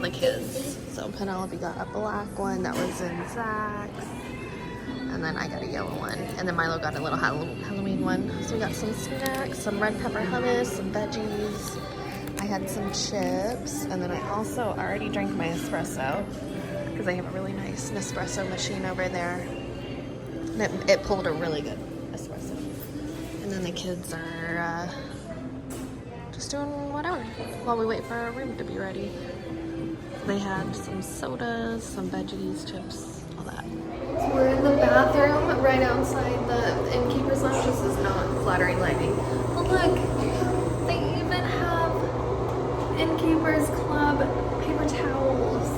the kids. So Penelope got a black one that was in Zach's. And then I got a yellow one. And then Milo got a little Halloween one. So we got some snacks, some red pepper hummus, some veggies. I had some chips. And then I also already drank my espresso because they have a really nice Nespresso machine over there. And it pulled a really good espresso. And then the kids are just doing whatever while we wait for our room to be ready. They had some sodas, some veggies, chips, all that. So we're in the bathroom right outside the innkeeper's lounge. This is not flattering lighting. But look, they even have innkeeper's club paper towels.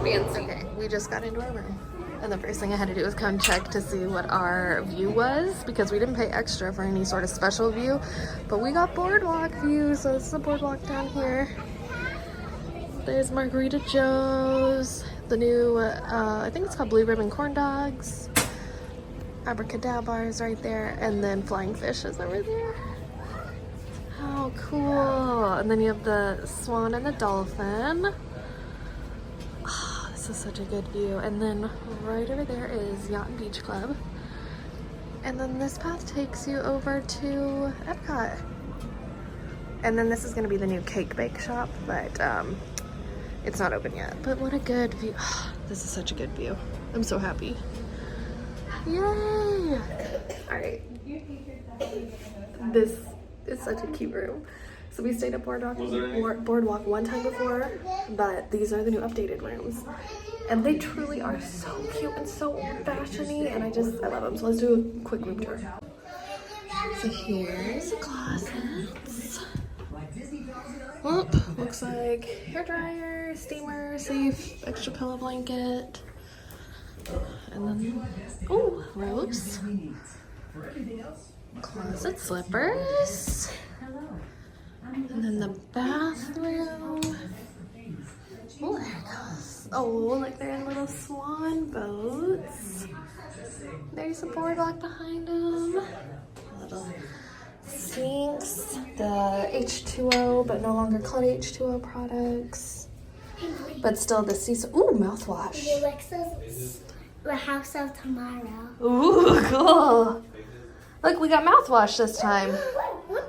Fancy. Okay, we just got into our room. And the first thing I had to do was come check to see what our view was because we didn't pay extra for any sort of special view. But we got Boardwalk view, so this is the Boardwalk down here. There's Margarita Joe's, the new, I think it's called Blue Ribbon Corn Dogs. Abracadabra is right there, and then Flying Fish is over there. How cool. And then you have the swan and the dolphin. Oh, this is such a good view. And then right over there is Yacht and Beach Club. And then this path takes you over to Epcot. And then this is gonna be the new cake bake shop, but it's not open yet. But what a good view. Oh, this is such a good view. I'm so happy. Yay! All right. This is such a cute room. So we stayed at Boardwalk one time before, but these are the new updated rooms. And they truly are so cute and so old-fashioned-y, and I love them. So let's do a quick room tour. So here's the closets. Well, looks like hair dryer, steamer, safe, extra pillow blanket, and then, oh, robes, closet slippers, and then the bathroom. Oh, there it goes. Oh, like they're in little swan boats. There's a Boardwalk behind them. Little sinks, the H2O, but no longer called H2O products. But still the season. Ooh, mouthwash. The House of Tomorrow. Ooh, cool. Look, we got mouthwash this time.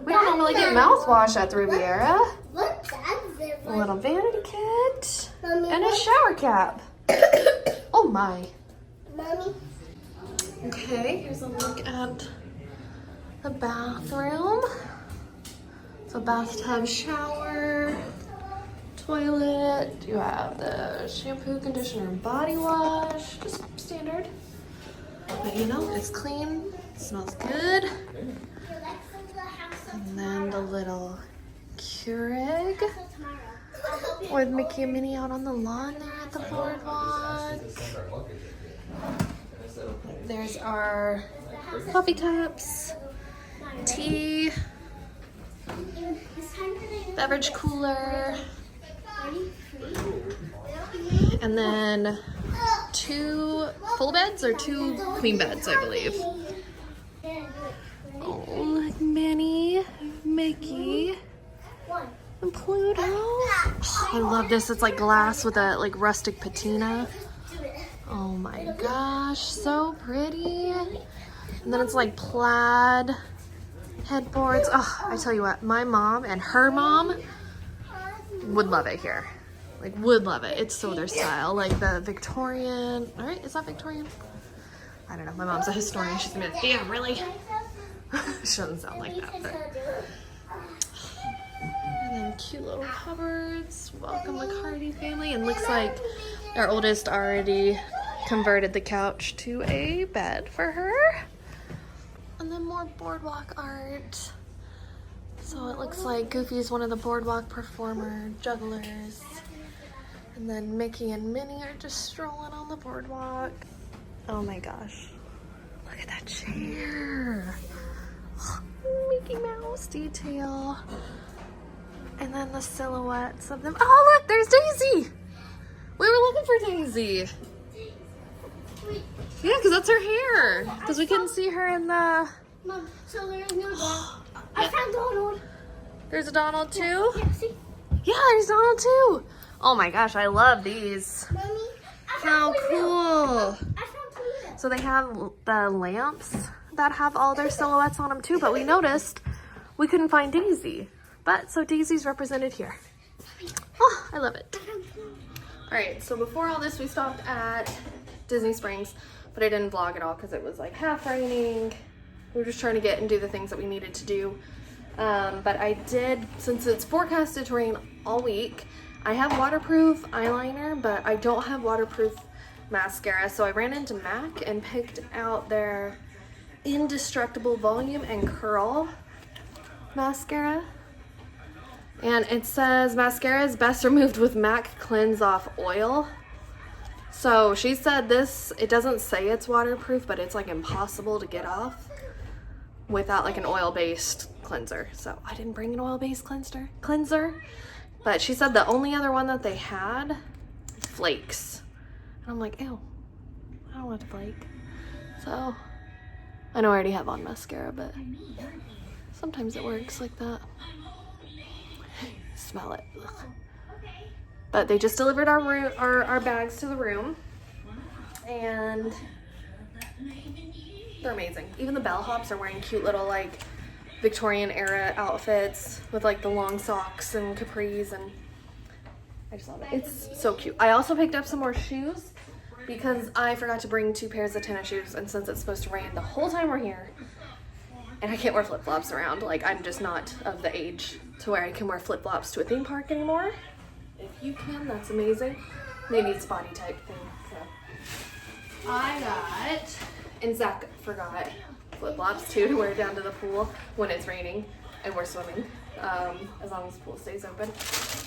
We don't normally get mouthwash at the Riviera. What's that? A little vanity kit and a shower cap. Oh my. Mommy. Okay, here's a look at the bathroom. So bathtub, shower, toilet. You have the shampoo, conditioner, and body wash. Just standard. But you know, it's clean. It smells good. And then the little Keurig with Mickey and Minnie out on the lawn there at the Boardwalk. There's our coffee cups, tea, beverage cooler, and then 2 full beds or 2 queen beds, I believe. Oh, look, Minnie, Mickey, and Pluto. Oh, I love this. It's like glass with a like rustic patina. Oh my gosh, so pretty. And then it's like plaid headboards. Oh, I tell you what, my mom and her mom would love it here. Like, would love it. It's so their style. Like the Victorian, all right, is that Victorian? I don't know, my mom's a historian. She's gonna be like, yeah, really? She doesn't sound like that, but. And then cute little cupboards. Welcome the Cardi family. And looks like our oldest already converted the couch to a bed for her. And then more Boardwalk art. So it looks like Goofy's one of the Boardwalk performer jugglers. And then Mickey and Minnie are just strolling on the Boardwalk. Oh my gosh. Look at that chair. Mickey Mouse detail. And then the silhouettes of them. Oh, look, there's Daisy. We were looking for Daisy. Yeah, because that's her hair. Because we couldn't see her in the... Mom, so there's no dog. I found Donald. There's a Donald too? Yeah, see? Yeah, there's Donald too. Oh my gosh, I love these. Mommy, How cool. I found Pluto. So they have the lamps that have all their silhouettes on them too, but we noticed we couldn't find Daisy. But so Daisy's represented here. Oh, I love it. All right, so before all this, we stopped at Disney Springs, but I didn't vlog at all because it was like half raining. We were just trying to get and do the things that we needed to do. But I did, since it's forecasted to rain all week, I have waterproof eyeliner, but I don't have waterproof mascara. So I ran into MAC and picked out their Indestructible Volume and Curl mascara. And it says mascara is best removed with MAC Cleanse Off Oil. So she said this, it doesn't say it's waterproof, but it's like impossible to get off without like an oil-based cleanser. So I didn't bring an oil-based cleanser, but she said the only other one that they had, flakes. And I'm like, ew, I don't want to flake. So I know I already have on mascara, but sometimes it works like that. Smell it. Ugh. But they just delivered our bags to the room, and they're amazing. Even the bellhops are wearing cute little like Victorian era outfits with like the long socks and capris, and I just love it. It's so cute. I also picked up some more shoes because I forgot to bring 2 pairs of tennis shoes, and since it's supposed to rain the whole time we're here, and I can't wear flip-flops around, like I'm just not of the age to where I can wear flip-flops to a theme park anymore. If you can, that's amazing. Maybe it's body type thing. So I got, and Zach forgot flip-flops too to wear down to the pool when it's raining and we're swimming, as long as the pool stays open.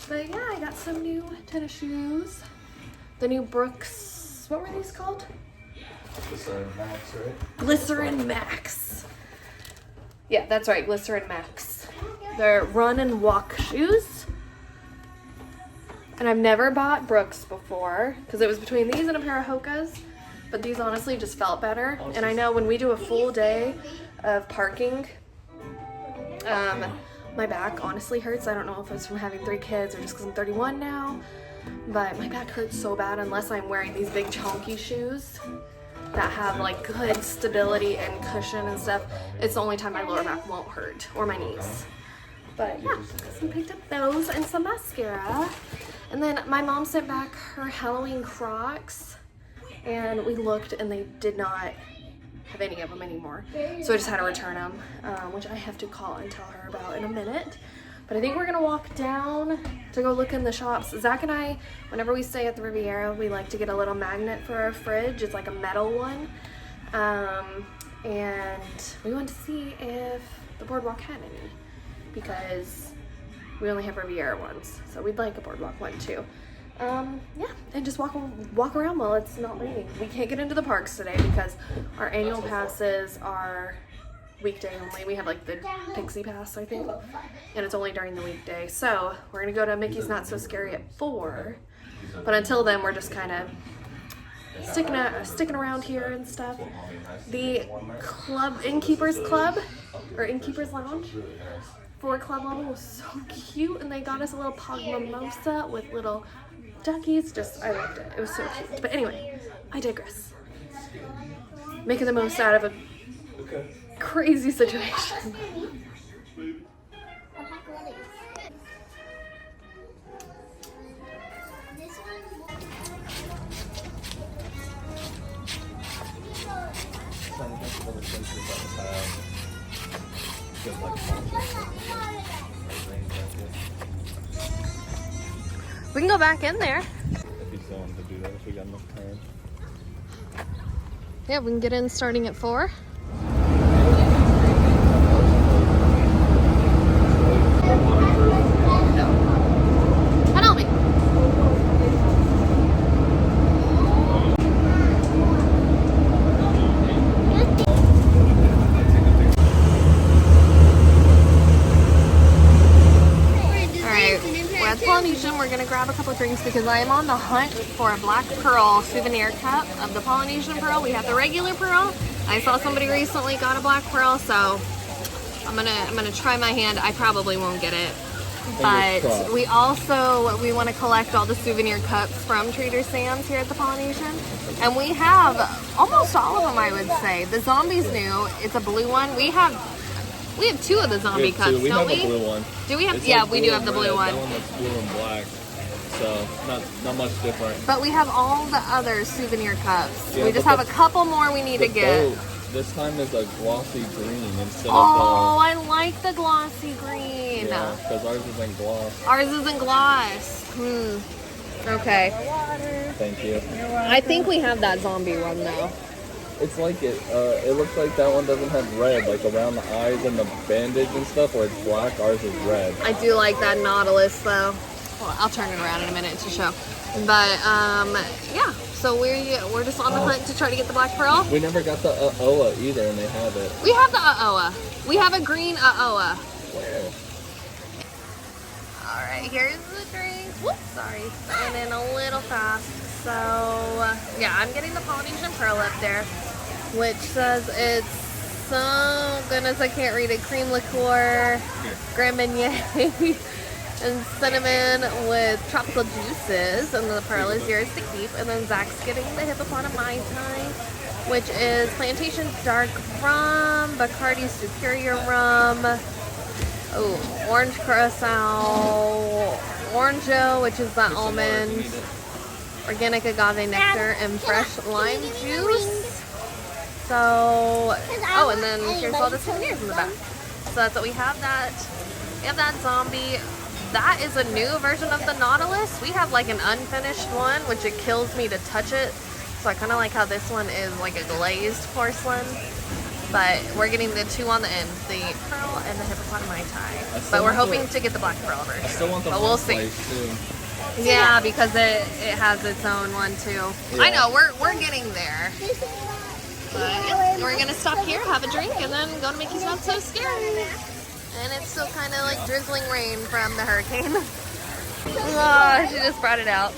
But yeah, I got some new tennis shoes. The new Brooks, what were these called? Glycerin Max, right? Glycerin Max. Yeah, that's right, Glycerin Max. They're run and walk shoes. And I've never bought Brooks before because it was between these and a pair of Hoka's, but these honestly just felt better. And I know when we do a full day of parking, my back honestly hurts. I don't know if it's from having 3 kids or just because I'm 31 now, but my back hurts so bad unless I'm wearing these big chunky shoes that have like good stability and cushion and stuff. It's the only time my lower back won't hurt, or my knees. But yeah, so I picked up those and some mascara. And then my mom sent back her Halloween Crocs, and we looked and they did not have any of them anymore. So I just had to return them, which I have to call and tell her about in a minute. But I think we're gonna walk down to go look in the shops. Zach and I, whenever we stay at the Riviera, we like to get a little magnet for our fridge. It's like a metal one. And we wanted to see if the Boardwalk had any, because we only have Riviera ones. So we'd like a Boardwalk one too. Yeah, and just walk around while it's not raining. We can't get into the parks today because our annual passes are weekday only. We have like the Pixie Pass, I think, and it's only during the weekday. So we're gonna go to Mickey's Not So Scary at 4, but until then we're just kind of sticking around here and stuff. The Innkeepers Club or Innkeepers Lounge for club level was so cute, and they got us a little pug mimosa with little duckies. I loved it. It was so cute. But anyway, I digress. Making the most out of a crazy situation. We can go back in there. If he's willing to do that, if we got enough time. Yeah, we can get in starting at 4. Help me. At Polynesian, we're gonna grab a couple drinks because I am on the hunt for a Black Pearl souvenir cup of the Polynesian Pearl. We have the regular Pearl. I saw somebody recently got a Black Pearl, so I'm gonna try my hand. I probably won't get it. But crossed. we want to collect all the souvenir cups from Trader Sam's here at the Polynesian. And we have almost all of them, I would say. The zombie's new. It's a blue one. We have two of the zombie cups, We don't have we? a blue one. Do we have? It's Yeah, like we blue do have and the blue red. one. That one looks blue and black. So not much different. But we have all the other souvenir cups. Yeah, We just but have a couple more we need to The get. boat this time is a glossy green instead Oh, of I like the glossy green. yeah, because ours isn't gloss. Ours isn't gloss. Okay. Thank you. I think we have that zombie one though. It's like it looks like that one doesn't have red, like around the eyes and the bandage and stuff, where it's black. Ours is red. I do like that Nautilus though. Well, I'll turn it around in a minute to show. But yeah. So we're just on the hunt to try to get the black pearl. We never got the OA either, and they have it. We have the Aoa. We have a green Aoa. Where? All right, here's the drink. Whoops, sorry. Went in a little fast. So yeah, I'm getting the Polynesian pearl up there, which says it's, oh goodness, I can't read it. Cream liqueur, Grand Marnier, and cinnamon with tropical juices, and the pearl is yours to keep. And then Zach's getting the hippopotamus Mai Tai, which is Plantation Dark Rum, Bacardi Superior Rum, Orange Curacao, Orangeo, which is the almond, organic agave nectar, and fresh lime juice. So, and then here's all the souvenirs in the back. So that's what we have. We have that zombie. That is a new version of the Nautilus. We have like an unfinished one, which it kills me to touch it. So I kind of like how this one is like a glazed porcelain. But we're getting the two on the end, the pearl and the hippopotamus Mai Tai. But we're hoping to get the black pearl version. I still want the but we'll see. too. Yeah, because it has its own one too. Yeah. I know, we're getting there. But yeah, we're gonna stop here, have a drink, and then go to Mickey's Not So Scary. And it's still kind of like drizzling rain from the hurricane. Oh, she just brought it out.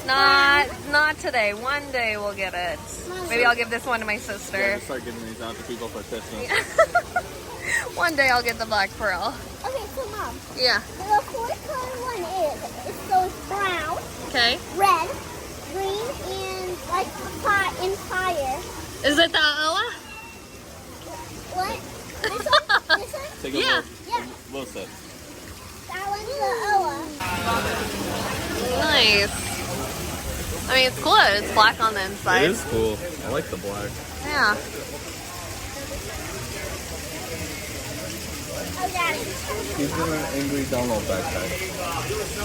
Not today. One day we'll get it. Maybe I'll give this one to my sister. Yeah, start giving these out to people for Christmas. One day I'll get the black pearl. Okay, so Mom, Yeah. the fourth color one is, it goes brown, Okay. red, green, and like fire. Is it the Oa? What? This one? This one? Take Yeah. We'll sit. That one's the Oa. Nice. I mean, it's cool that it's black on the inside. It is cool. I like the black. Yeah. Oh, Daddy. He's in an Angry Donald backpack.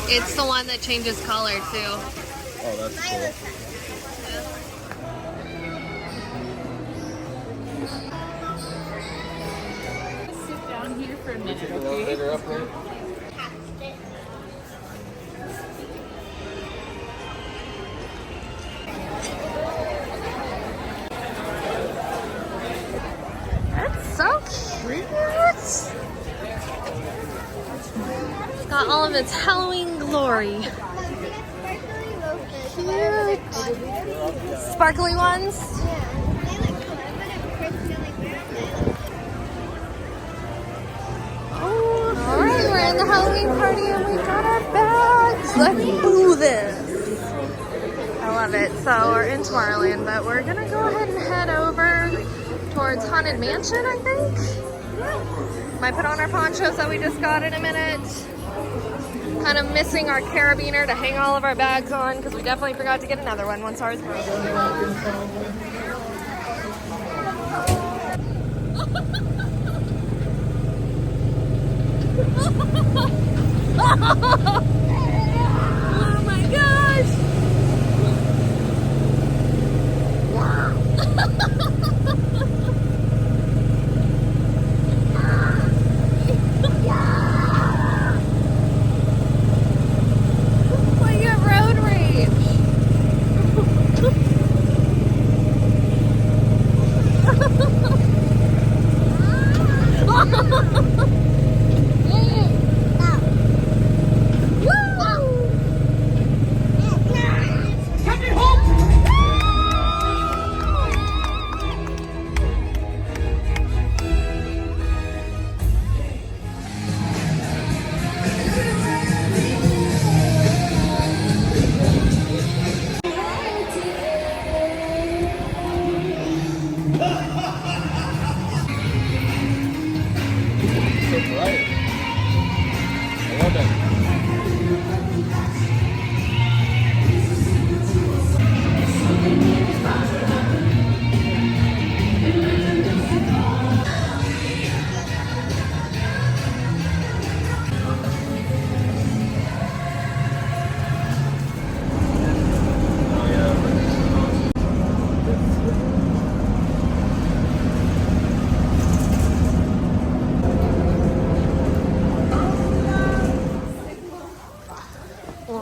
It's the one that changes color too. Oh, that's cool. Sit down here for a minute, Take the okay? elevator up there. That's so cute. It's got all of its Halloween glory. Cute. Sparkly ones. All right, we're in the Halloween party and we got our bags. Let's do this. I love it. So we're in Tomorrowland, but we're gonna go ahead and head over towards Haunted Mansion, I think. Might put on our ponchos that we just got in a minute. Kind of missing our carabiner to hang all of our bags on because we definitely forgot to get another one once ours broke.